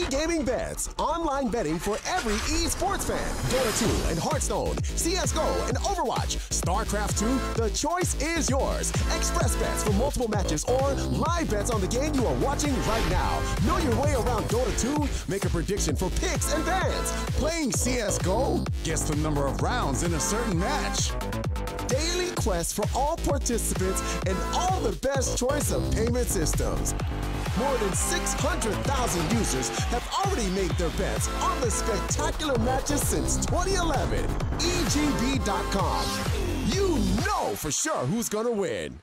e-gaming bets. Online betting for every esports fan. Dota 2 and Hearthstone, CSGO and Overwatch, StarCraft 2, the choice is yours. Express bets for multiple matches or live bets on the game you are watching right now. Know your way around Dota 2? Make a prediction for picks and bans. Playing CSGO? Guess the number of rounds in a certain match. Daily quests for all participants and all the best choice of payment systems. More than 600,000 users have already made their bets on the spectacular matches since 2011. EGB.com. You know for sure who's gonna win.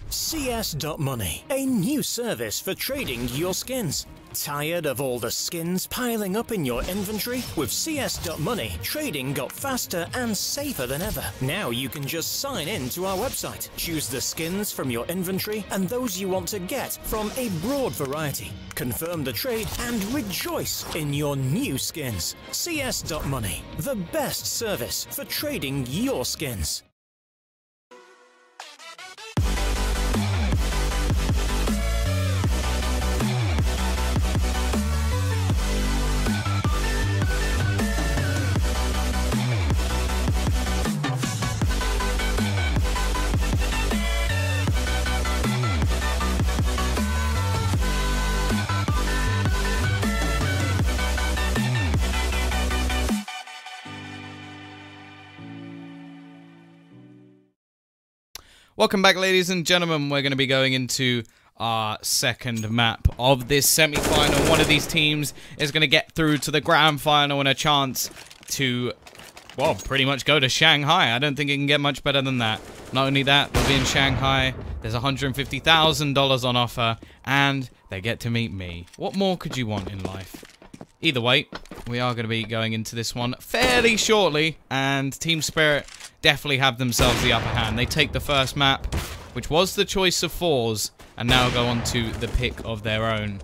CS.Money, a new service for trading your skins. Tired of all the skins piling up in your inventory? With CS.Money, trading got faster and safer than ever. Now you can just sign in to our website, choose the skins from your inventory and those you want to get from a broad variety. Confirm the trade and rejoice in your new skins. CS.Money, the best service for trading your skins. Welcome back, ladies and gentlemen. We're going to be going into our second map of this semi-final. One of these teams is going to get through to the grand final and a chance to, well, pretty much go to Shanghai. I don't think it can get much better than that. Not only that, they'll be in Shanghai. There's $150,000 on offer, and they get to meet me. What more could you want in life? Either way, we are going to be going into this one fairly shortly, and Team Spirit definitely have themselves the upper hand. They take the first map, which was the choice of forZe, and now go on to the pick of their own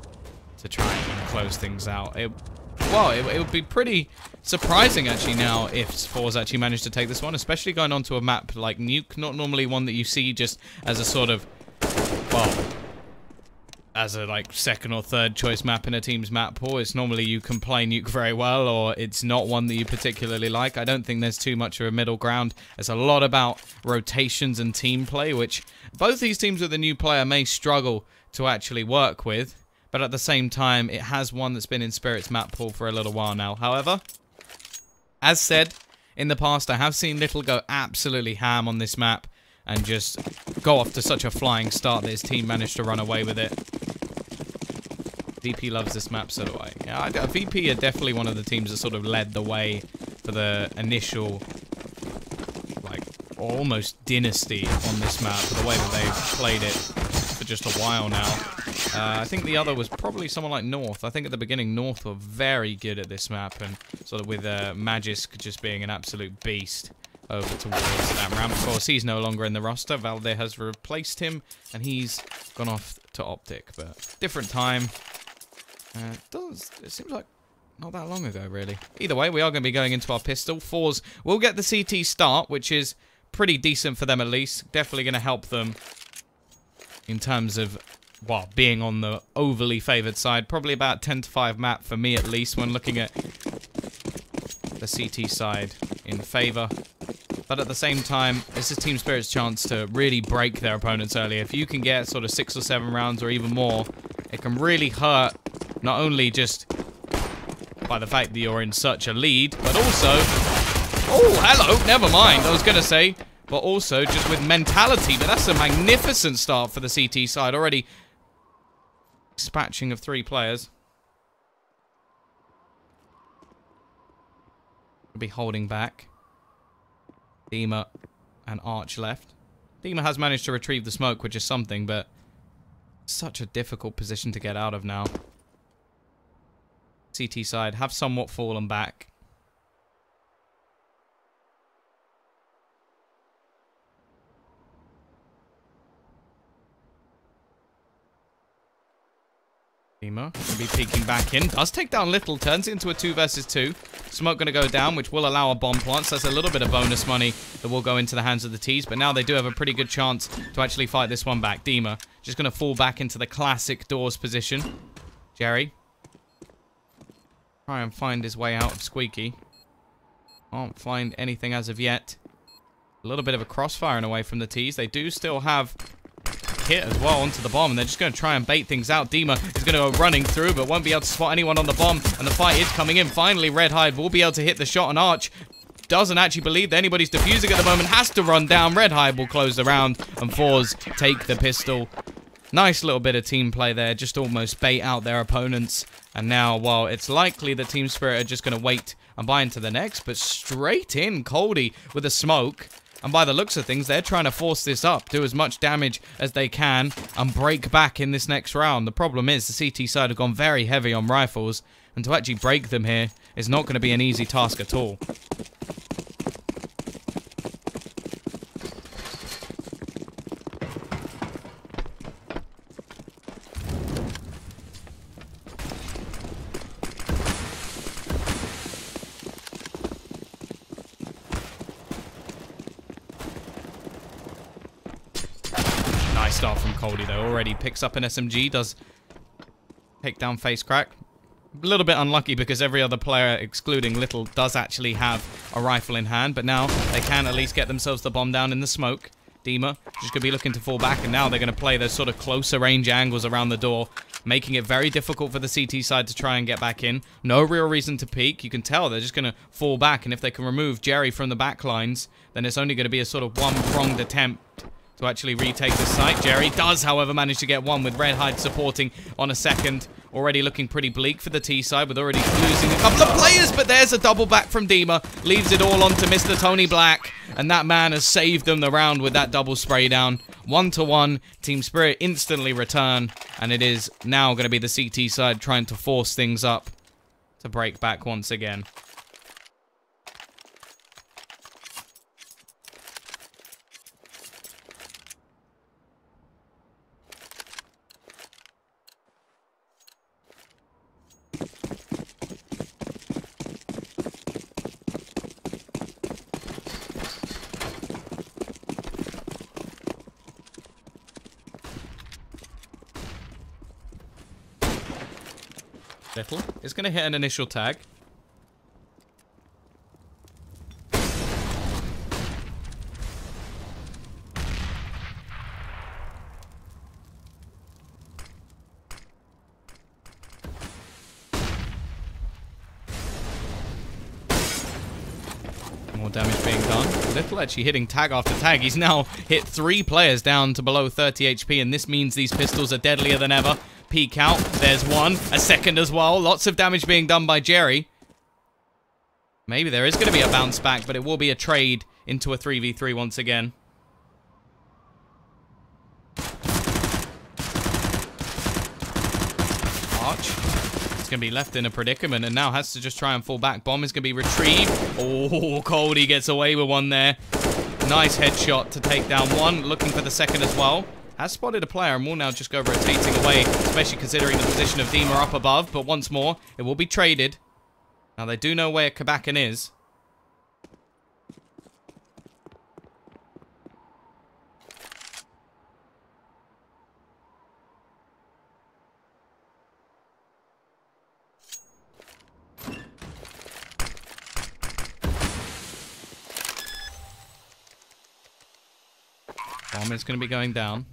to try and close things out. It would be pretty surprising, actually, now if forZe actually managed to take this one, especially going onto a map like Nuke, not normally one that you see just as a sort of, well, as a like second or third choice map in a team's map pool. It's normally you can play Nuke very well, or it's not one that you particularly like. I don't think there's too much of a middle ground. It's a lot about rotations and team play, which both these teams with a new player may struggle to actually work with, but at the same time, it has one that's been in Spirit's map pool for a little while now. However, as said, in the past, I have seen Little go absolutely ham on this map and just go off to such a flying start that his team managed to run away with it. VP loves this map, so do I. Yeah, VP are definitely one of the teams that sort of led the way for the initial, like, almost dynasty on this map, the way that they've played it for just a while now. I think the other was probably someone like North. I think at the beginning, North were very good at this map, and sort of with Magisk just being an absolute beast over towards that ramp. Of course, he's no longer in the roster. Valde has replaced him, and he's gone off to Optic, but different time. It seems like not that long ago, really. Either way, we are going to be going into our pistol. forZe will get the CT start, which is pretty decent for them at least. Definitely going to help them in terms of, well, being on the overly favoured side. Probably about 10-5 map for me, at least, when looking at the CT side in favour. But at the same time, this is Team Spirit's chance to really break their opponents early. If you can get sort of 6 or 7 rounds or even more, it can really hurt, not only just by the fact that you're in such a lead, but also... Oh, hello, never mind, I was going to say. But also just with mentality. But that's a magnificent start for the CT side. Already dispatching of 3 players. Be holding back. Dima and Arch left. Dima has managed to retrieve the smoke, which is something, but such a difficult position to get out of now. CT side have somewhat fallen back. Dima going to be peeking back in. Does take down Little. Turns it into a 2 versus 2. Smoke going to go down, which will allow a bomb plant. So that's a little bit of bonus money that will go into the hands of the T's. But now they do have a pretty good chance to actually fight this one back. Dima just going to fall back into the classic doors position. Jerry try and find his way out of Squeaky. Can't find anything as of yet. A little bit of a crossfiring away from the T's. They do still have hit as well onto the bomb, and they're just going to try and bait things out. Dima is going to go running through, but won't be able to spot anyone on the bomb, and the fight is coming in. Finally, Red Hide will be able to hit the shot on Arch. Doesn't actually believe that anybody's defusing at the moment. Has to run down. Red Hide will close the round, and forZe take the pistol. Nice little bit of team play there. Just almost bait out their opponents. And now, well, it's likely that Team Spirit are just going to wait and buy into the next, but straight in Coldie with a smoke. And by the looks of things, they're trying to force this up, do as much damage as they can, and break back in this next round. The problem is the CT side have gone very heavy on rifles, and to actually break them here is not going to be an easy task at all. Nice start from Coldie though. Already picks up an SMG, does take down Face Crack. A little bit unlucky because every other player, excluding Little, does actually have a rifle in hand. But now they can at least get themselves the bomb down in the smoke. Dima just going to be looking to fall back, and now they're going to play those sort of closer range angles around the door, making it very difficult for the CT side to try and get back in. No real reason to peek. You can tell they're just going to fall back, and if they can remove Jerry from the back lines, then it's only going to be a sort of one-pronged attempt to actually retake the site. Jerry does, however, manage to get one with Red Hide supporting on a second. Already looking pretty bleak for the T side with already losing a couple of players, but there's a double back from Dima. Leaves it all on to Mr. Tony Black, and that man has saved them the round with that double spray down. 1-1, Team Spirit instantly return, and it is now going to be the CT side trying to force things up to break back once again. Little is going to hit an initial tag. More damage being done. Little actually hitting tag after tag. He's now hit 3 players down to below 30 HP, and this means these pistols are deadlier than ever. Peek out. There's one. A second as well. Lots of damage being done by Jerry. Maybe there is going to be a bounce back, but it will be a trade into a 3v3 once again. Arch is going to be left in a predicament and now has to just try and fall back. Bomb is going to be retrieved. Oh, Coldie gets away with one there. Nice headshot to take down one. Looking for the second as well. Has spotted a player and will now just go rotating away, especially considering the position of Dima up above. But once more, it will be traded. Now, they do know where Kabakan is. Bomb is going to be going down.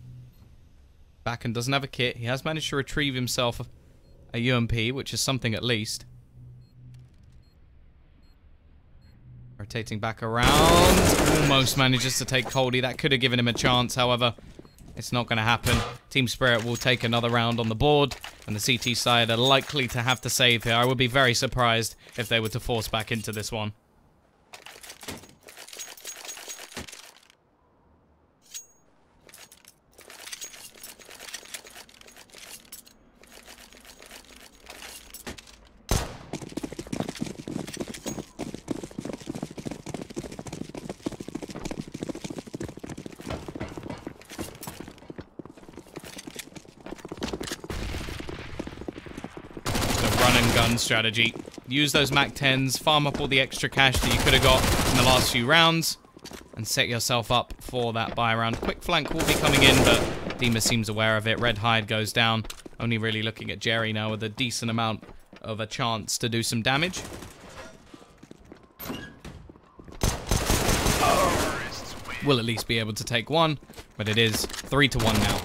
Backen doesn't have a kit. He has managed to retrieve himself a UMP, which is something at least. Rotating back around. Almost manages to take Coldie. That could have given him a chance. However, it's not going to happen. Team Spirit will take another round on the board, and the CT side are likely to have to save here. I would be very surprised if they were to force back into this one. Gun strategy. Use those MAC-10s, farm up all the extra cash that you could have got in the last few rounds, and set yourself up for that buy round. Quick flank will be coming in, but Dima seems aware of it. Red Hide goes down. Only really looking at Jerry now with a decent amount of a chance to do some damage. Will at least be able to take one, but it is 3-1 now.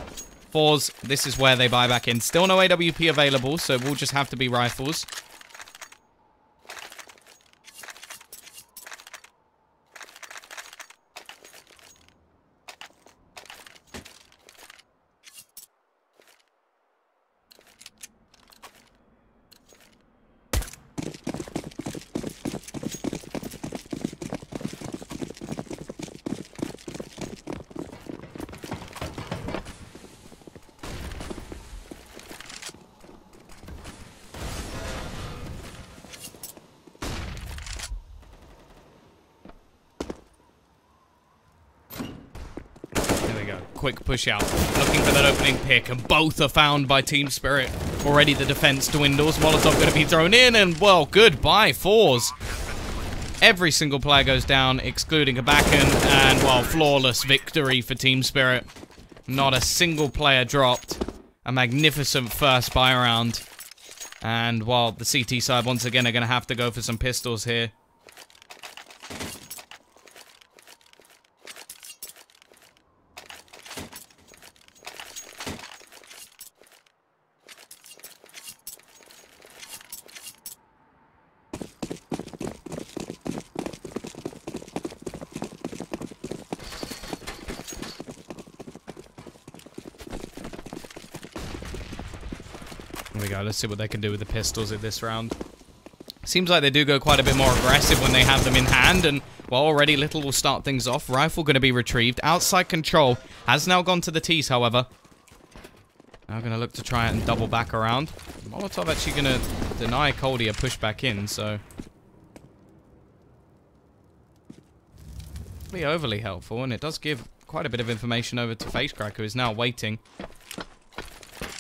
forZe, this is where they buy back in. Still no AWP available, so we'll just have to be rifles. Quick push out, looking for that opening pick, and both are found by Team Spirit. Already the defense dwindles. Molotov going to be thrown in, and well, goodbye forZe. Every single player goes down, excluding Abakan, and well, flawless victory for Team Spirit. Not a single player dropped. A magnificent first buy round. And while the CT side once again are going to have to go for some pistols here. There we go, let's see what they can do with the pistols in this round. Seems like they do go quite a bit more aggressive when they have them in hand, and well, already Little will start things off. Rifle going to be retrieved. Outside control has now gone to the T's, however. Now going to look to try and double back around. Molotov actually going to deny coldy a push back in, so... be overly helpful, and it does give quite a bit of information over to FaceCracker, who is now waiting.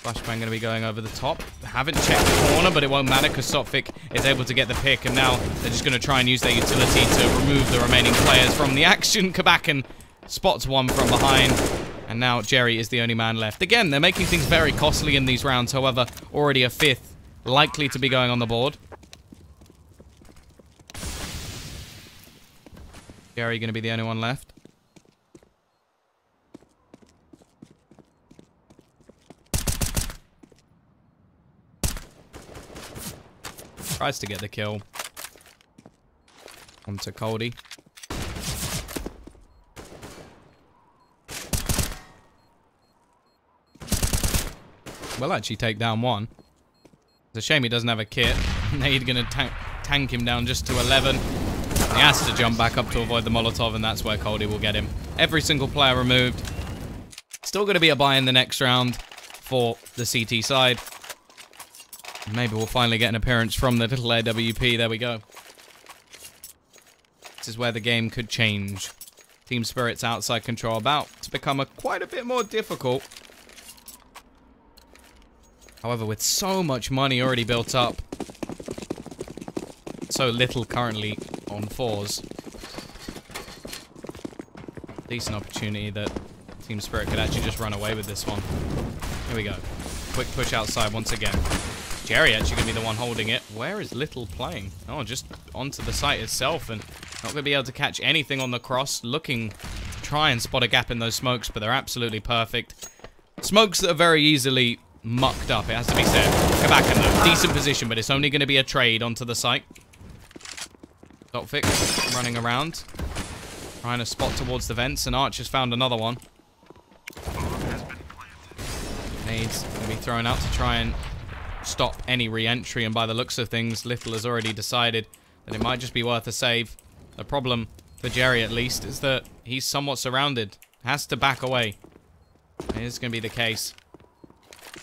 Flashbang going to be going over the top. They haven't checked the corner, but it won't matter because Sophic is able to get the pick, and now they're just going to try and use their utility to remove the remaining players from the action. Kabakan spots one from behind, and now Jerry is the only man left. Again, they're making things very costly in these rounds, however, already a fifth likely to be going on the board. Jerry going to be the only one left. Tries to get the kill. Onto Coldy. Will actually take down one. It's a shame he doesn't have a kit. Nade gonna tank him down just to 11. He has to jump back up to avoid the Molotov, and that's where Coldy will get him. Every single player removed. Still gonna be a buy in the next round for the CT side. Maybe we'll finally get an appearance from the little AWP. There we go. This is where the game could change. Team Spirit's outside control about to become quite a bit more difficult. However, with so much money already built up, so little currently on forZe, decent opportunity that Team Spirit could actually just run away with this one. Here we go. Quick push outside once again. Jerry actually going to be the one holding it. Where is Little playing? Oh, just onto the site itself, and not going to be able to catch anything on the cross. Looking to try and spot a gap in those smokes, but they're absolutely perfect. Smokes that are very easily mucked up, it has to be said. Go back in though. Decent position, but it's only going to be a trade onto the site. Dotfix running around. Trying to spot towards the vents, and Arch has found another one. Nades going to be thrown out to try and stop any re-entry, and by the looks of things, Little has already decided that it might just be worth a save. The problem, for Jerry at least, is that he's somewhat surrounded. Has to back away. It is going to be the case.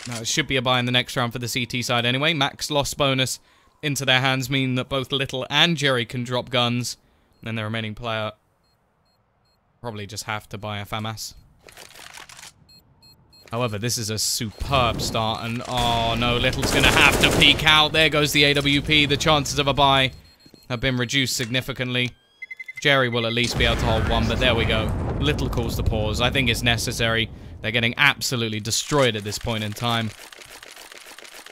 Now, it should be a buy in the next round for the CT side anyway. Max loss bonus into their hands mean that both Little and Jerry can drop guns. And then the remaining player probably just have to buy a FAMAS. However, this is a superb start, and oh no, Little's going to have to peek out. There goes the AWP. The chances of a buy have been reduced significantly. Jerry will at least be able to hold one, but there we go. Little calls the pause. I think it's necessary. They're getting absolutely destroyed at this point in time.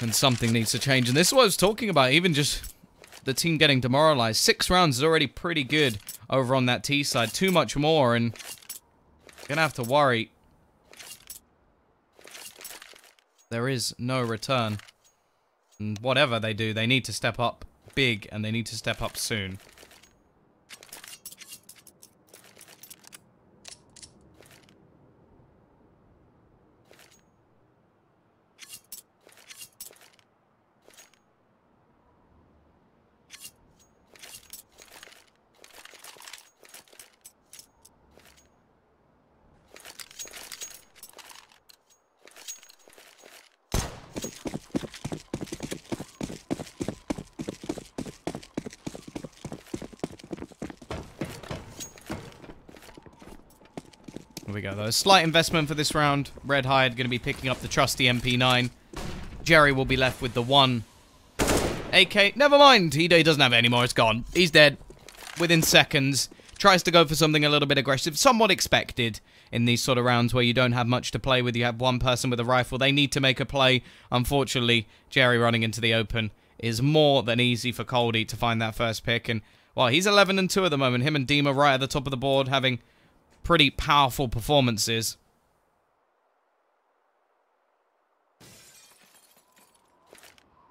And something needs to change. And this is what I was talking about. Even just the team getting demoralized. 6 rounds is already pretty good over on that T side. Too much more, and gonna have to worry. There is no return. And whatever they do, they need to step up big, and they need to step up soon. Here we go, though. Slight investment for this round. Red Hide going to be picking up the trusty MP9. Jerry will be left with the 1 AK. Never mind. He doesn't have it anymore. It's gone. He's dead. Within seconds. Tries to go for something a little bit aggressive. Somewhat expected in these sort of rounds where you don't have much to play with. You have one person with a rifle. They need to make a play. Unfortunately, Jerry running into the open is more than easy for Coldie to find that first pick. And, well, he's 11 and 2 at the moment. Him and Dima right at the top of the board having pretty powerful performances.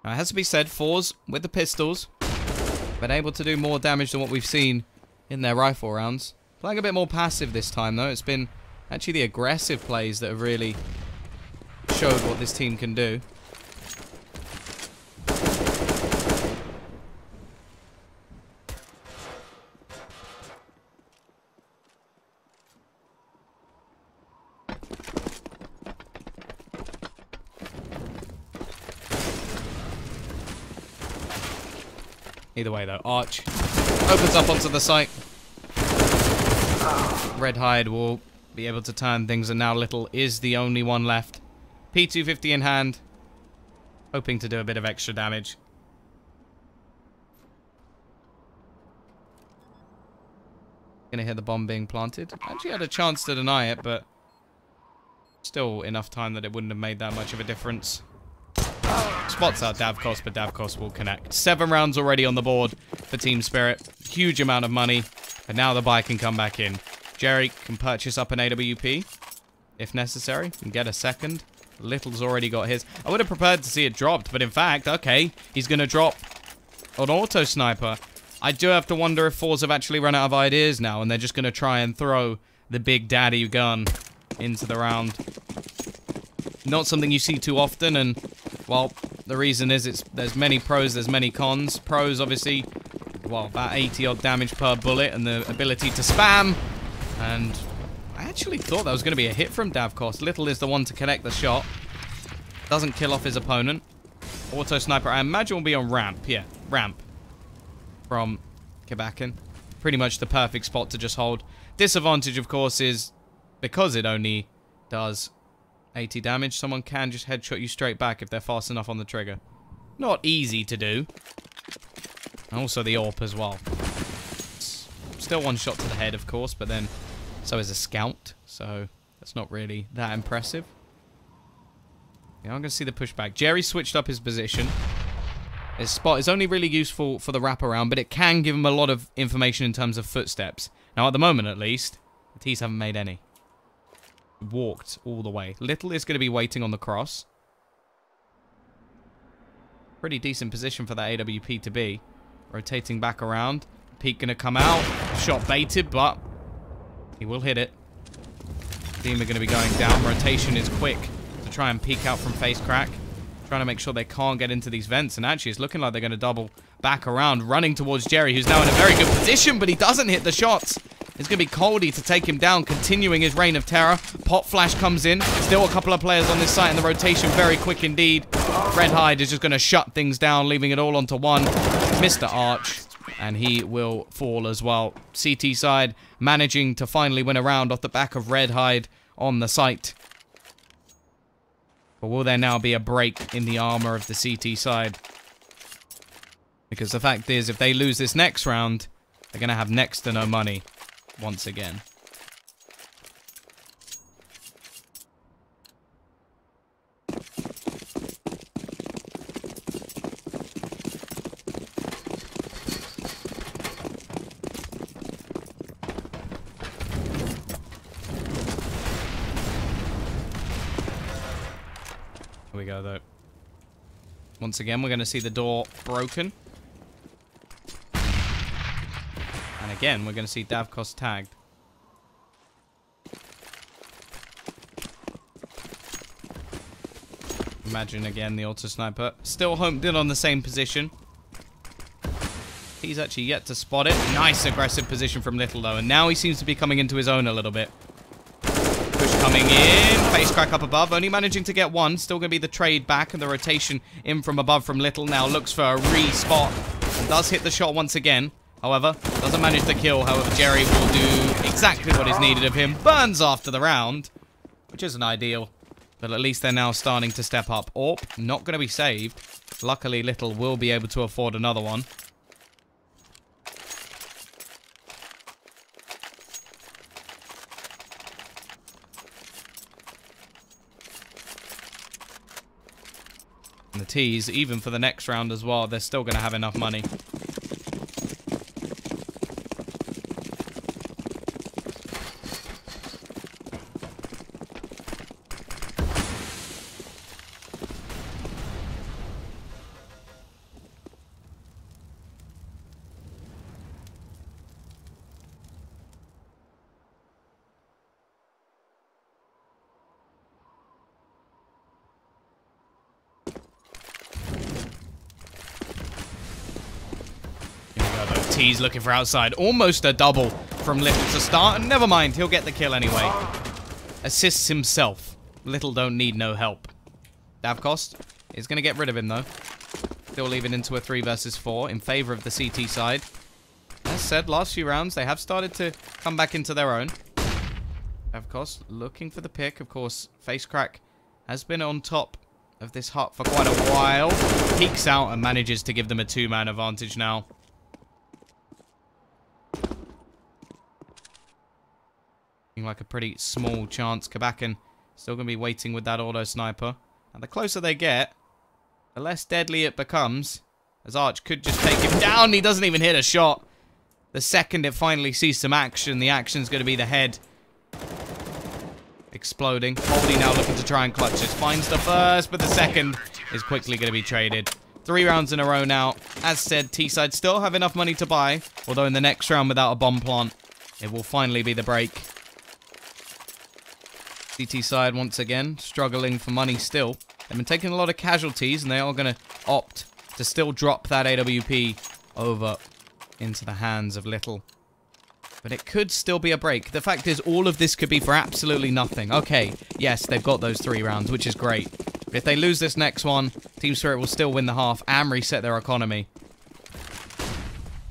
Now, it has to be said, forZe with the pistols been able to do more damage than what we've seen in their rifle rounds. Playing a bit more passive this time, though. It's been actually the aggressive plays that have really showed what this team can do. Either way, though, Arch opens up onto the site. Red Hide will be able to turn things, and now Little is the only one left. P250 in hand, hoping to do a bit of extra damage. Gonna hear the bomb being planted. Actually had a chance to deny it, but still enough time that it wouldn't have made that much of a difference. Spots out Davkos, but Davkos will connect. 7 rounds already on the board for Team Spirit. Huge amount of money. And now the buy can come back in. Jerry can purchase up an AWP if necessary and get a second. Little's already got his. I would have preferred to see it dropped, but in fact, okay, he's going to drop an auto sniper. I do have to wonder if forZe have actually run out of ideas now, and they're just going to try and throw the big daddy gun into the round. Not something you see too often, and, well, the reason is there's many pros, there's many cons. Pros, obviously, well, about 80-odd damage per bullet, and the ability to spam. And I actually thought that was going to be a hit from Davkos. Little is the one to connect the shot. Doesn't kill off his opponent. Auto sniper, I imagine, will be on ramp. Yeah, ramp. From Kabakin. Pretty much the perfect spot to just hold. Disadvantage, of course, is because it only does 80 damage, someone can just headshot you straight back if they're fast enough on the trigger. Not easy to do. And also the AWP as well. Still one shot to the head, of course, but then so is a scout, so that's not really that impressive. Yeah, I'm going to see the pushback. Jerry switched up his position. His spot is only really useful for the wraparound, but it can give him a lot of information in terms of footsteps. Now, at the moment, at least, the T's haven't made any. Walked all the way. Little is going to be waiting on the cross. Pretty decent position for that AWP to be. Rotating back around. Peek going to come out. Shot baited, but he will hit it. Team are going to be going down. Rotation is quick to try and peek out from face crack. Trying to make sure they can't get into these vents. And actually, it's looking like they're going to double back around. Running towards Jerry, who's now in a very good position, but he doesn't hit the shots. It's going to be Coldie to take him down, continuing his reign of terror. Pop flash comes in. Still a couple of players on this site, and the rotation very quick indeed. Red Hide is just going to shut things down, leaving it all onto one. Mr. Arch, and he will fall as well. CT side managing to finally win a round off the back of Red Hide on the site. But will there now be a break in the armor of the CT side? Because the fact is, if they lose this next round, they're going to have next to no money once again. go, though. Once again, we're going to see the door broken. And again, we're going to see Davkos tagged. Imagine again the auto sniper. Still homed in on the same position. He's actually yet to spot it. Nice aggressive position from Little, though. And now he seems to be coming into his own a little bit. Push coming in. Face crack up above. Only managing to get one. Still going to be the trade back and the rotation in from above from Little. Now looks for a re-spot. Does hit the shot once again. However, doesn't manage to kill. However, Jerry will do exactly what is needed of him. Burns after the round, which isn't ideal. But at least they're now starting to step up. AWP, not going to be saved. Luckily, Little will be able to afford another one. And the T's, even for the next round as well, they're still going to have enough money. T's looking for outside. Almost a double from Little to start. And never mind, he'll get the kill anyway. Assists himself. Little don't need no help. Davkos is going to get rid of him, though. Still leaving into a 3 versus 4 in favor of the CT side. As said, last few rounds, they have started to come back into their own. Davkos looking for the pick. Of course, Face Crack has been on top of this hut for quite a while. Peeks out and manages to give them a 2-man advantage now. Like a pretty small chance. Kabakan still going to be waiting with that auto sniper. And the closer they get, the less deadly it becomes. As Arch could just take him down. He doesn't even hit a shot. The second it finally sees some action, the action's going to be the head exploding. Holdy now looking to try and clutch this. Finds the first, but the second is quickly going to be traded. 3 rounds in a row now. As said, T-side still have enough money to buy. Although in the next round without a bomb plant, it will finally be the break. CT side, once again, struggling for money still. They've been taking a lot of casualties, and they are going to opt to still drop that AWP over into the hands of Little. But it could still be a break. The fact is, all of this could be for absolutely nothing. Okay, yes, they've got those 3 rounds, which is great. But if they lose this next one, Team Spirit will still win the half and reset their economy.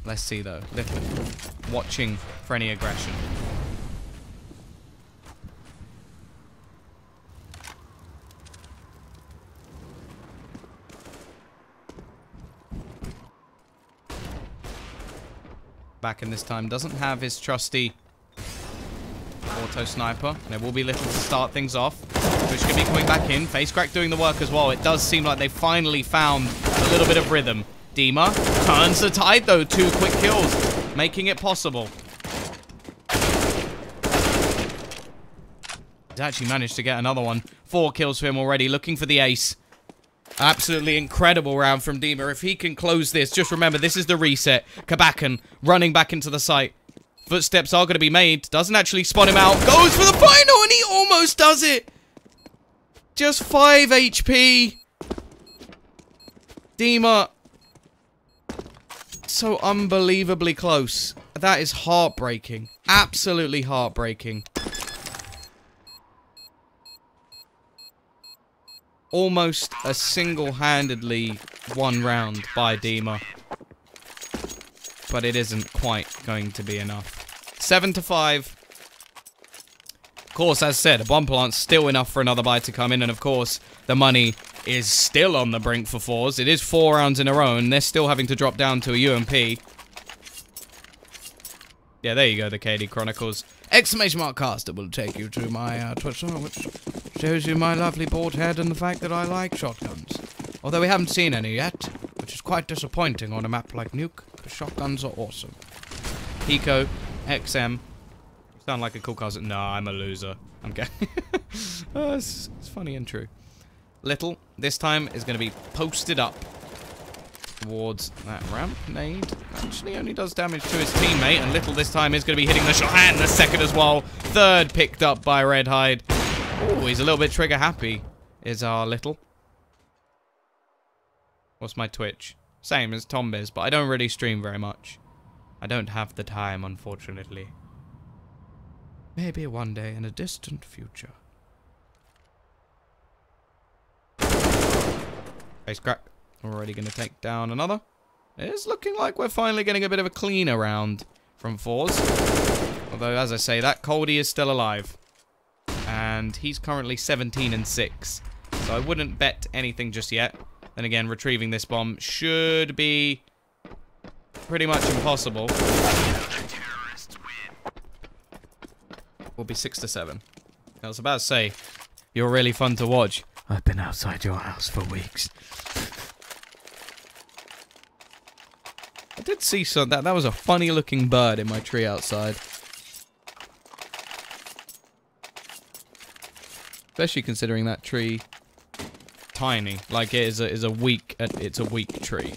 Let's see, though. Little watching for any aggression. Back in this time, doesn't have his trusty auto sniper. There will be Little to start things off. Push could be coming back in. Face Crack doing the work as well. It does seem like they finally found a little bit of rhythm. Dima turns the tide though. 2 quick kills, making it possible. He's actually managed to get another one. 4 kills for him already, looking for the ace. Absolutely incredible round from Dima. If he can close this, just remember, this is the reset. Kabakan running back into the site. Footsteps are going to be made. Doesn't actually spot him out. Goes for the final, and he almost does it. Just 5 HP. Dima. So unbelievably close. That is heartbreaking. Absolutely heartbreaking. Almost a single-handedly won round by Dima. But it isn't quite going to be enough. 7-5. Of course, as said, a bomb plant's still enough for another buy to come in. And of course, the money is still on the brink for forZe. It is 4 rounds in a row, and they're still having to drop down to a UMP. Yeah, there you go, the KD Chronicles. Exclamation mark caster will take you to my Twitter, which shows you my lovely bald head and the fact that I like shotguns. Although we haven't seen any yet, which is quite disappointing on a map like Nuke, because shotguns are awesome. Pico, XM. Sound like a cool cousin. No, I'm a loser. I'm kidding. It's funny and true. Little, this time, is going to be posted up towards that ramp. Nade actually only does damage to his teammate, and Little this time is going to be hitting the shot, and the second as well. Third picked up by Red Hide. Oh, he's a little bit trigger happy, is our Little. What's my Twitch? Same as Tombiz, but I don't really stream very much. I don't have the time, unfortunately. Maybe one day in a distant future. Face crack. Already going to take down another. It's looking like we're finally getting a bit of a cleaner round from forZe. Although, as I say, that Coldie is still alive. And he's currently 17-6. So I wouldn't bet anything just yet. Then again, retrieving this bomb should be pretty much impossible. We'll be 6-7. I was about to say, you're really fun to watch. I've been outside your house for weeks. I did see some. That was a funny looking bird in my tree outside. Especially considering that tree tiny, like it is a weak. It's a weak tree.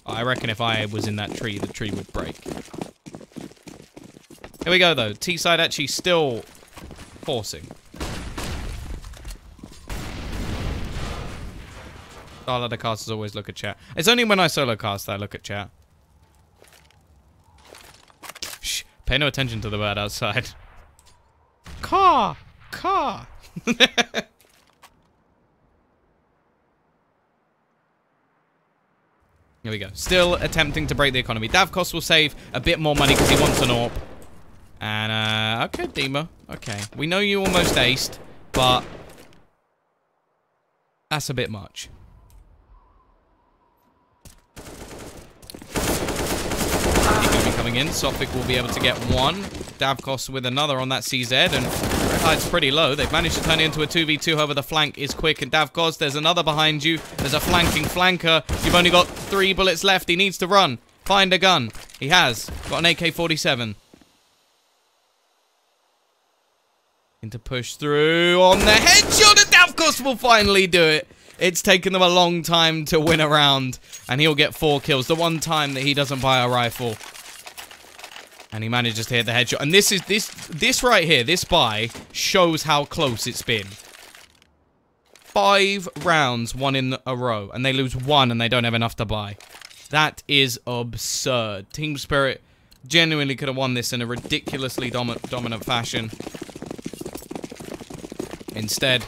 I reckon if I was in that tree, the tree would break. Here we go though. T side actually still forcing. Solo casters always look at chat. It's only when I solo cast that I look at chat. Shh. Pay no attention to the bird outside. Car! Car! Here we go. Still attempting to break the economy. Davkos will save a bit more money because he wants an AWP. And, okay, Dima. Okay. We know you almost aced, but that's a bit much. Coming in, Sophic will be able to get one. Davkos with another on that CZ, and Red Hide's pretty low. They've managed to turn it into a 2v2, however the flank is quick, and Davkos, there's another behind you. There's a flanking flanker. You've only got 3 bullets left. He needs to run. Find a gun. He has. Got an AK-47. To push through on the headshot, and Davkos will finally do it. It's taken them a long time to win a round, and he'll get 4 kills. The one time that he doesn't buy a rifle. And he manages to hit the headshot. And this right here, this buy, shows how close it's been. 5 rounds, 1 in a row. And they lose 1 and they don't have enough to buy. That is absurd. Team Spirit genuinely could have won this in a ridiculously dominant fashion. Instead,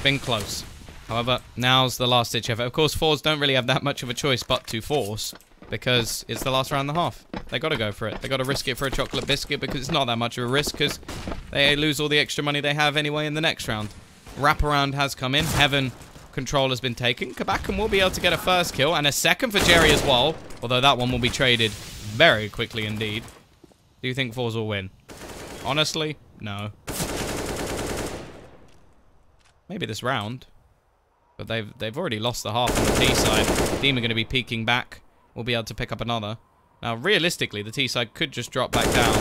been close. However, now's the last ditch effort. Of course, forZe don't really have that much of a choice but to force, because it's the last round and a half. They got to go for it. They got to risk it for a chocolate biscuit because it's not that much of a risk because they lose all the extra money they have anyway in the next round. Wraparound has come in. Heaven control has been taken. Kabakam will be able to get a first kill and a second for Jerry as well, although that one will be traded very quickly indeed. Do you think forZe will win? Honestly, no. Maybe this round. But they've already lost the half on the T side. Team are going to be peeking back. We'll be able to pick up another. Now, realistically, the T side could just drop back down.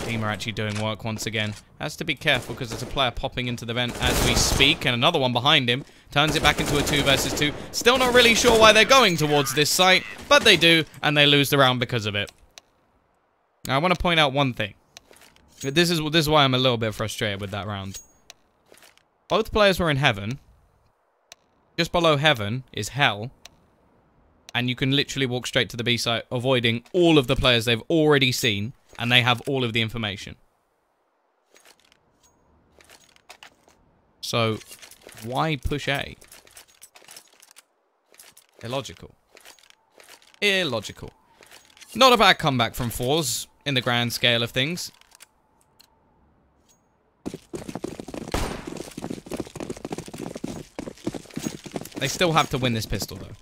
Team are actually doing work once again. Has to be careful because there's a player popping into the vent as we speak, and another one behind him. Turns it back into a 2 versus 2. Still not really sure why they're going towards this site, but they do, and they lose the round because of it. Now, I want to point out one thing. This is why I'm a little bit frustrated with that round. Both players were in Heaven. Just below Heaven is Hell. And you can literally walk straight to the B site, avoiding all of the players they've already seen. And they have all of the information. So, why push A? Illogical. Illogical. Not a bad comeback from forZe in the grand scale of things. They still have to win this pistol, though.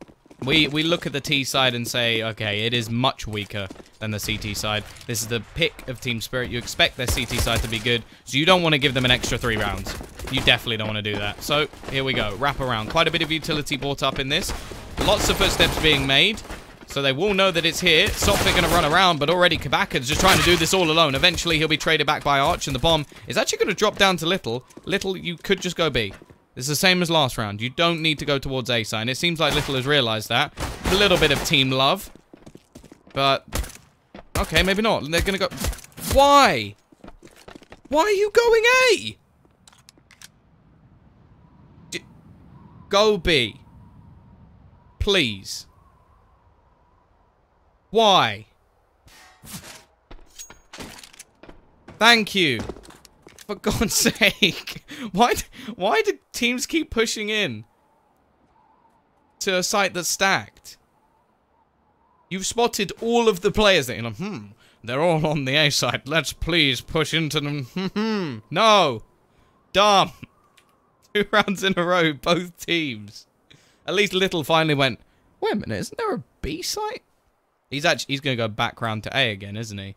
We look at the T side and say, okay, it is much weaker than the CT side. This is the pick of Team Spirit. You expect their CT side to be good, so you don't want to give them an extra 3 rounds. You definitely don't want to do that. So, here we go. Wrap around. Quite a bit of utility brought up in this. Lots of footsteps being made. So they will know that it's here. Sophic going to run around, but already Kabaka's just trying to do this all alone. Eventually, he'll be traded back by Arch, and the bomb is actually going to drop down to Little. Little, you could just go B. It's the same as last round. You don't need to go towards A side. And it seems like Little has realized that. A little bit of team love. But, okay, maybe not. They're going to go... Why? Why are you going A? Go B. Please. Why? Thank you. For God's sake. Why do teams keep pushing in to a site that's stacked? You've spotted all of the players that you're like, they're all on the A side. Let's please push into them. No. Dumb. 2 rounds in a row, both teams. At least Little finally went, wait a minute, isn't there a B site? He's going to go back round to A again, isn't he?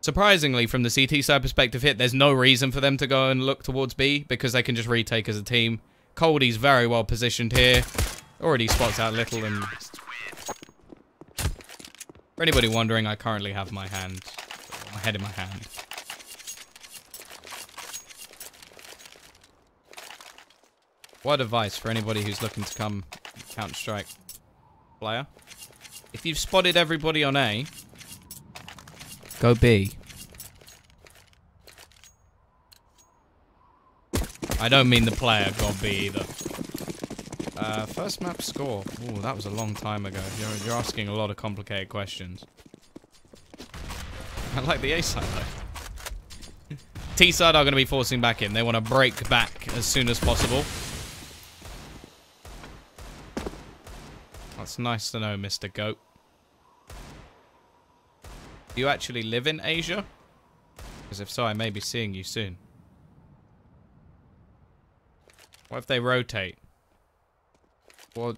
Surprisingly, from the CT side perspective here, there's no reason for them to go and look towards B because they can just retake as a team. Coldy's very well positioned here. Already spots out Little, and for anybody wondering, I currently have my head in my hand. Word advice for anybody who's looking to come Counter-Strike player. If you've spotted everybody on A, go B. I don't mean the player got B either. First map score. Ooh, that was a long time ago. You're asking a lot of complicated questions. I like the A side though. T side are going to be forcing back in. They want to break back as soon as possible. That's nice to know, Mr. Goat. Do you actually live in Asia? Because if so, I may be seeing you soon. What if they rotate? Well,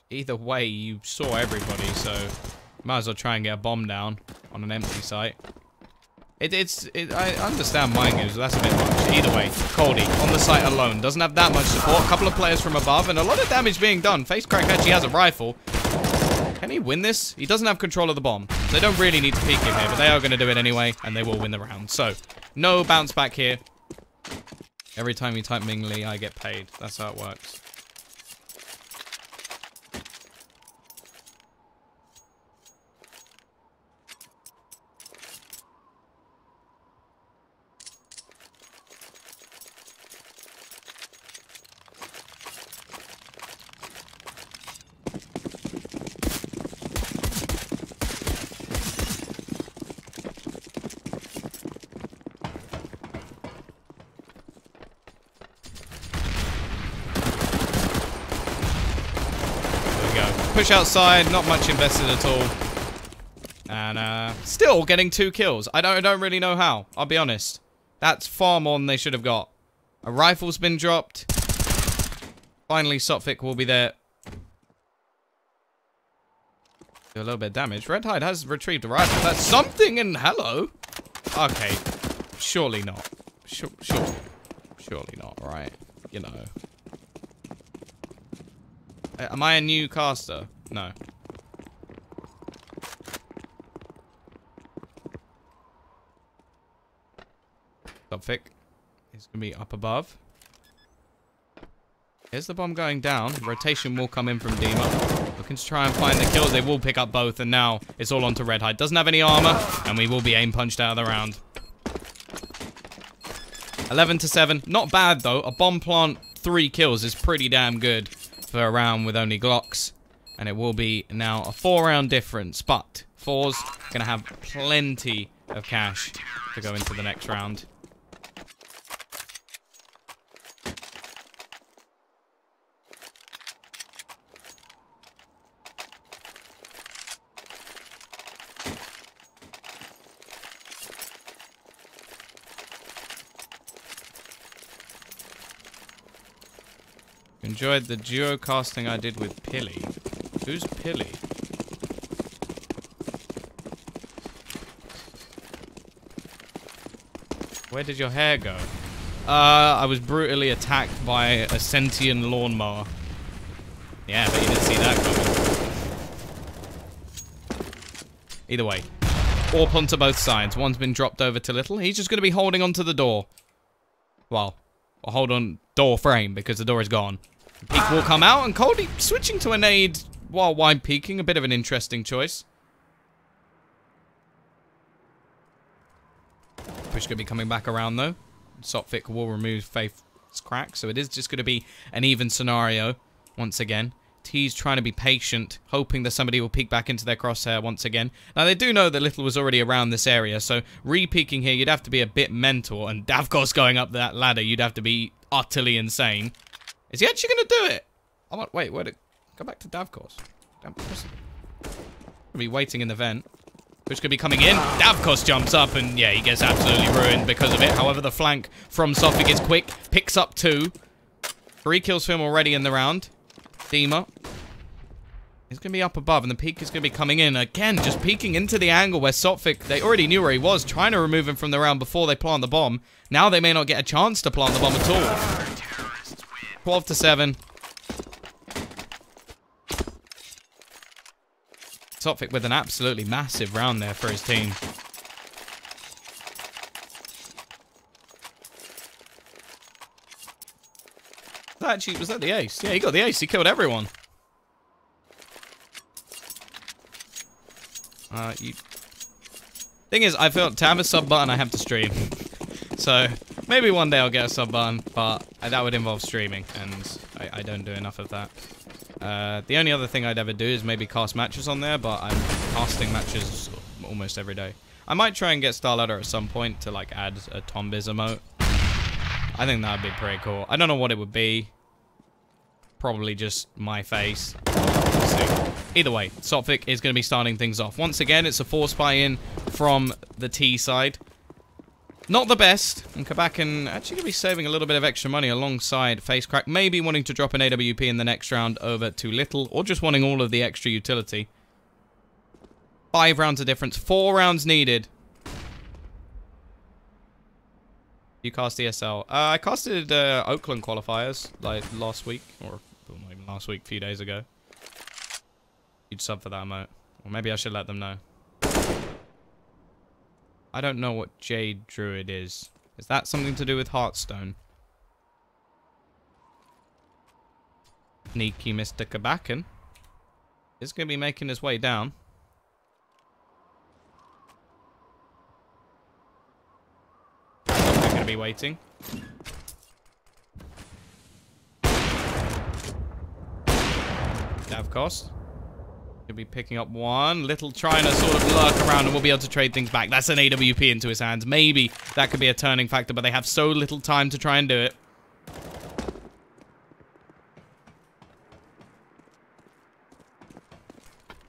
either way, you saw everybody, so might as well try and get a bomb down on an empty site. I understand mind games, but that's a bit much. Either way, Coldy on the site alone doesn't have that much support. A couple of players from above, and a lot of damage being done. FaceCrack actually has a rifle. Can he win this? He doesn't have control of the bomb. They don't really need to peek him here, but they are going to do it anyway, and they will win the round. So, no bounce back here. Every time you type Mingli, I get paid. That's how it works. Push outside, not much invested at all. And still getting 2 kills. I don't really know how, I'll be honest. That's far more than they should have got. A rifle's been dropped. Finally, Sophic will be there. Do a little bit of damage. Red Hide has retrieved a rifle. That's something, and hello. Okay, surely not. Surely not, right? You know. Am I a new caster? No. Sophic is going to be up above. Here's the bomb going down. Rotation will come in from Dima. Looking to try and find the kills. They will pick up both, and now it's all onto Red Hide. Doesn't have any armor, and we will be aim punched out of the round. 11-7. Not bad, though. A bomb plant, 3 kills is pretty damn good for a round with only Glocks, and it will be now a 4-round difference, but forZe gonna have plenty of cash to go into the next round. Enjoyed the duo casting I did with Pilly. Who's Pilly? Where did your hair go? I was brutally attacked by a sentient lawnmower. Yeah, but you didn't see that coming. Either way. AWP onto both sides. One's been dropped over to Little. He's just going to be holding onto the door. Well, I'll hold on door frame because the door is gone. Peek will come out, and coldly switching to a nade while wide peeking. A bit of an interesting choice. Push going to be coming back around, though. Sophic will remove Faith's crack, so it is just going to be an even scenario once again. T's trying to be patient, hoping that somebody will peek back into their crosshair once again. Now, they do know that Little was already around this area, so re-peeking here, you'd have to be a bit mental, and Davkos going up that ladder, you'd have to be utterly insane. Is he actually going to do it? Wait, go back to Davkos. Davkos. He'll be waiting in the vent. Push could be coming in. Davkos jumps up, and yeah, he gets absolutely ruined because of it. However, the flank from Sophic is quick. Picks up 2. 3 kills for him already in the round. Dima. He's going to be up above, and the peek is going to be coming in. Again, just peeking into the angle where Sophic, they already knew where he was, trying to remove him from the round before they plant the bomb. Now they may not get a chance to plant the bomb at all. 12-7. Sophic with an absolutely massive round there for his team. Was that the ace? Yeah, he got the ace. He killed everyone. Thing is, I feel to have a sub button, I have to stream. So, maybe one day I'll get a sub button, but that would involve streaming, and I don't do enough of that. The only other thing I'd ever do is maybe cast matches on there, but I'm casting matches almost every day. I might try and get Starladder at some point to, like, add a Tombiz emote. I think that would be pretty cool. I don't know what it would be. Probably just my face. We'll see. Either way, Sophic is going to be starting things off. Once again, it's a force buy-in from the T side. Not the best. And Kabakan actually going to be saving a little bit of extra money alongside Facecrack. Maybe wanting to drop an AWP in the next round over to Little. Or just wanting all of the extra utility. 5 rounds of difference. 4 rounds needed. You cast ESL. I casted Oakland qualifiers like last week, or not even last week, a few days ago. You'd sub for that emote. Or maybe I should let them know. I don't know what Jade Druid is. Is that something to do with Hearthstone? Sneaky Mr. Kabakan is going to be making his way down. Be waiting. Davkos. He'll be picking up one. Little trying to sort of lurk around, and we'll be able to trade things back. That's an AWP into his hands. Maybe that could be a turning factor, but they have so little time to try and do it.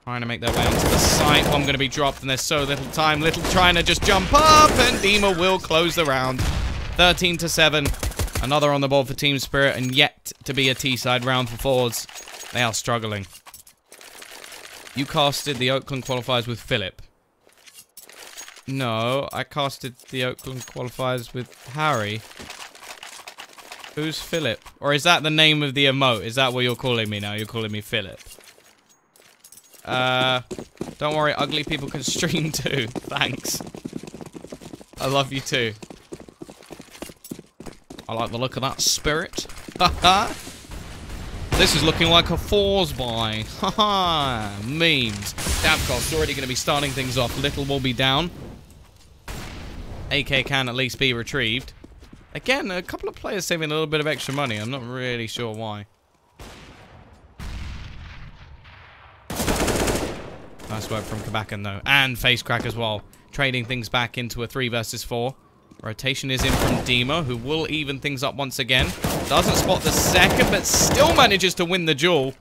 Trying to make their way onto the site. One going to be dropped, and there's so little time. Little trying to just jump up, and Dima will close the round. 13-7. Another on the board for Team Spirit, and yet to be a T-side round for forZe. They are struggling. You casted the Oakland qualifiers with Philip. No, I casted the Oakland qualifiers with Harry. Who's Philip? Or is that the name of the emote? Is that what you're calling me now? You're calling me Philip. Don't worry, ugly people can stream too. Thanks. I love you too. I like the look of that Spirit. Haha. This is looking like a force buy. Haha. Memes. Davkos already going to be starting things off. Little will be down. AK can at least be retrieved. Again, a couple of players saving a little bit of extra money. I'm not really sure why. Nice work from Kabakan though. And Facecrack as well. Trading things back into a 3 versus 4. Rotation is in from Dima, who will even things up once again. Doesn't spot the second, but still manages to win the duel.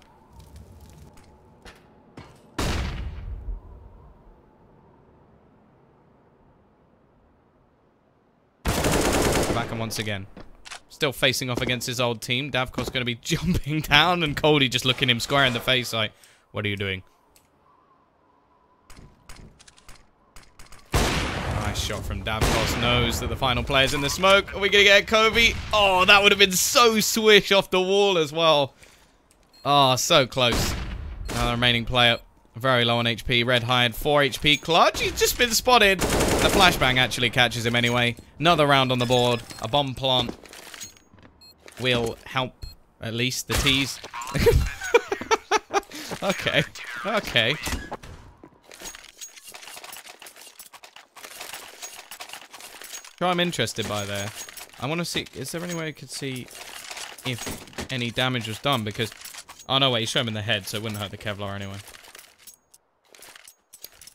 Back and once again. Still facing off against his old team. Davkos going to be jumping down, and Coldy just looking him square in the face like, what are you doing? Nice shot from Davkos. Knows that the final player's in the smoke. Are we going to get Kobe? Oh, that would have been so swish off the wall as well. Oh, so close. Another remaining player. Very low on HP. Red Hide, 4 HP. Clutch, he's just been spotted. The flashbang actually catches him anyway. Another round on the board. A bomb plant will help, at least, the T's. Okay. Okay. Sure, I'm interested by there. I want to see, is there any way I could see if any damage was done? Because, oh no, wait, he's shot him in the head, so it wouldn't hurt the Kevlar anyway.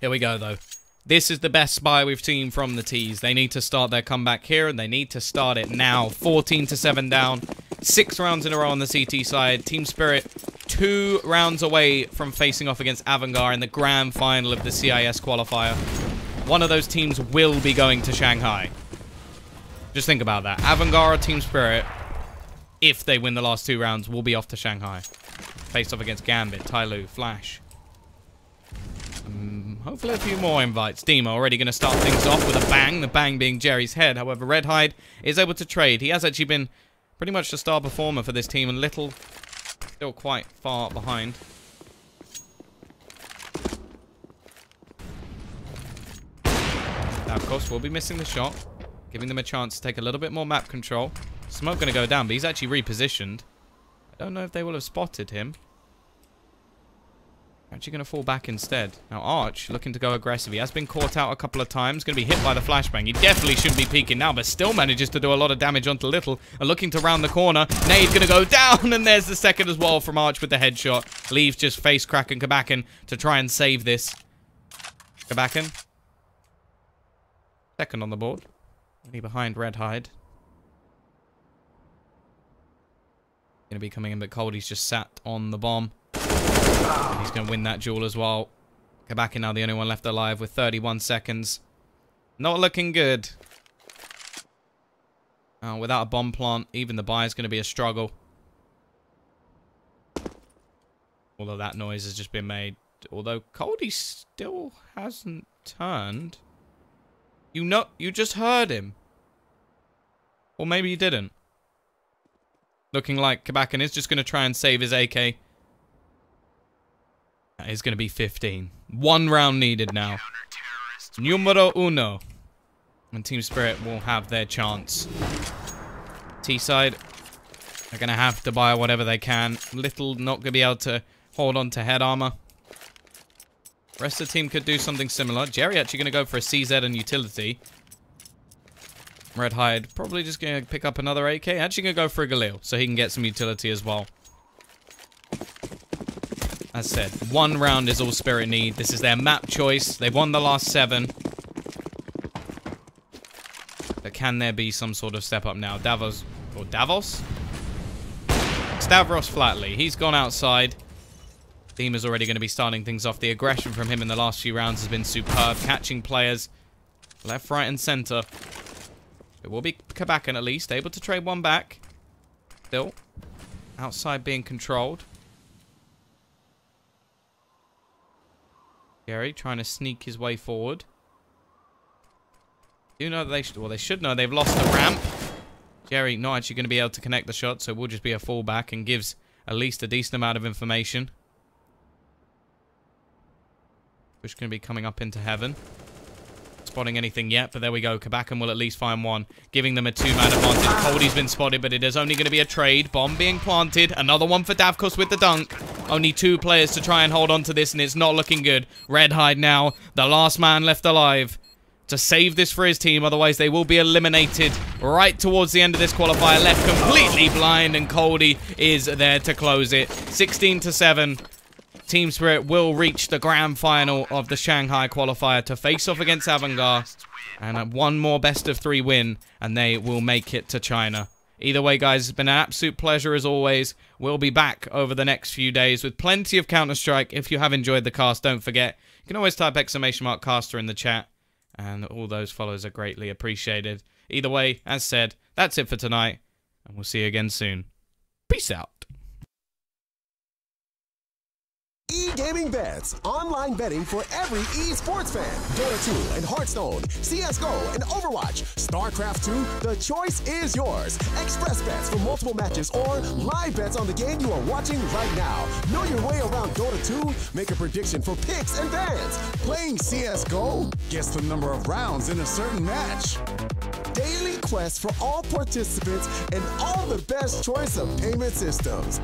Here we go, though. This is the best spy we've seen from the T's. They need to start their comeback here, and they need to start it now. 14-7 down. 6 rounds in a row on the CT side. Team Spirit 2 rounds away from facing off against Avangar in the grand final of the CIS Qualifier. One of those teams will be going to Shanghai. Just think about that. Avangar or Team Spirit, if they win the last 2 rounds, will be off to Shanghai. Face off against Gambit, Tyloo, Flash. Hopefully a few more invites. Demo already going to start things off with a bang. The bang being Jerry's head. However, Red Hide is able to trade. He has actually been pretty much the star performer for this team. And Little still quite far behind. Now, of course, we'll be missing the shot. Giving them a chance to take a little bit more map control. Smoke going to go down, but he's actually repositioned. I don't know if they will have spotted him. Actually going to fall back instead. Now Arch looking to go aggressive. He has been caught out a couple of times. Going to be hit by the flashbang. He definitely shouldn't be peeking now, but still manages to do a lot of damage onto Little. And looking to round the corner. Nade going to go down, and there's the second as well from Arch with the headshot. Leaves just face cracking Kabakin to try and save this. Kabakin. Second on the board. Only behind Red Hide. Going to be coming in, but Coldie's just sat on the bomb. He's going to win that duel as well. Kabakin now the only one left alive with 31 seconds. Not looking good. Without a bomb plant, even the buy is going to be a struggle. Although that noise has just been made. Although Coldie still hasn't turned. You just heard him. Or maybe you didn't. Looking like Kabakin is just going to try and save his AK. That is going to be 15. 1 round needed now. Numero uno. And Team Spirit will have their chance. T-side are going to have to buy whatever they can. Little not going to be able to hold on to head armor. Rest of the team could do something similar. Jerry actually going to go for a CZ and utility. Red Hide probably just going to pick up another AK. Actually going to go for a Galil so he can get some utility as well. As said, 1 round is all Spirit need. This is their map choice. They've won the last 7. But can there be some sort of step up now? Davos? Or Davos? Stavros Flatley. He's gone outside. Theme is already going to be starting things off. The aggression from him in the last few rounds has been superb. Catching players left, right, and center. It will be Kabakin at least. Able to trade 1 back. Still. Outside being controlled. Gary trying to sneak his way forward. You know that they should know they've lost the ramp. Jerry not actually going to be able to connect the shot, so it will just be a fallback and gives at least a decent amount of information. Which is going to be coming up into heaven. Spotting anything yet, but there we go. Kabakin will at least find 1, giving them a 2-man advantage. Coldie's been spotted, but it is only going to be a trade. Bomb being planted. Another one for Davkos with the dunk. Only 2 players to try and hold on to this, and it's not looking good. Red Hide now, the last man left alive to save this for his team. Otherwise, they will be eliminated right towards the end of this qualifier. Left completely blind, and Coldie is there to close it. 16-7. Team Spirit will reach the grand final of the Shanghai qualifier to face off against Avangar. And 1 more best of 3 win, and they will make it to China. Either way, guys, it's been an absolute pleasure as always. We'll be back over the next few days with plenty of Counter-Strike. If you have enjoyed the cast, don't forget, you can always type !caster in the chat. And all those follows are greatly appreciated. Either way, as said, that's it for tonight. And we'll see you again soon. Peace out. gaming bets. Online betting for every esports fan. Dota 2 and Hearthstone, CSGO and Overwatch, StarCraft 2, the choice is yours. Express bets for multiple matches or live bets on the game you are watching right now. Know your way around Dota 2? Make a prediction for picks and bans. Playing CSGO? Guess the number of rounds in a certain match. Daily quest for all participants and all the best choice of payment systems.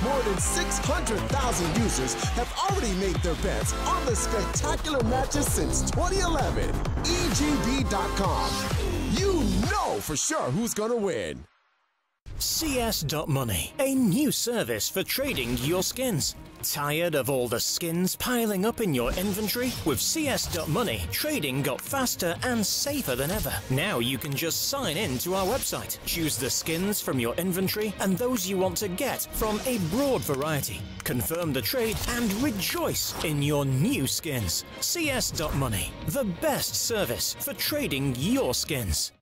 More than 600,000 users have already made their bets on the spectacular matches since 2011. EGB.com. You know for sure who's gonna win. CS.Money, a new service for trading your skins. Tired of all the skins piling up in your inventory? With CS.Money, trading got faster and safer than ever. Now you can just sign in to our website, choose the skins from your inventory and those you want to get from a broad variety. Confirm the trade and rejoice in your new skins. CS.Money, the best service for trading your skins.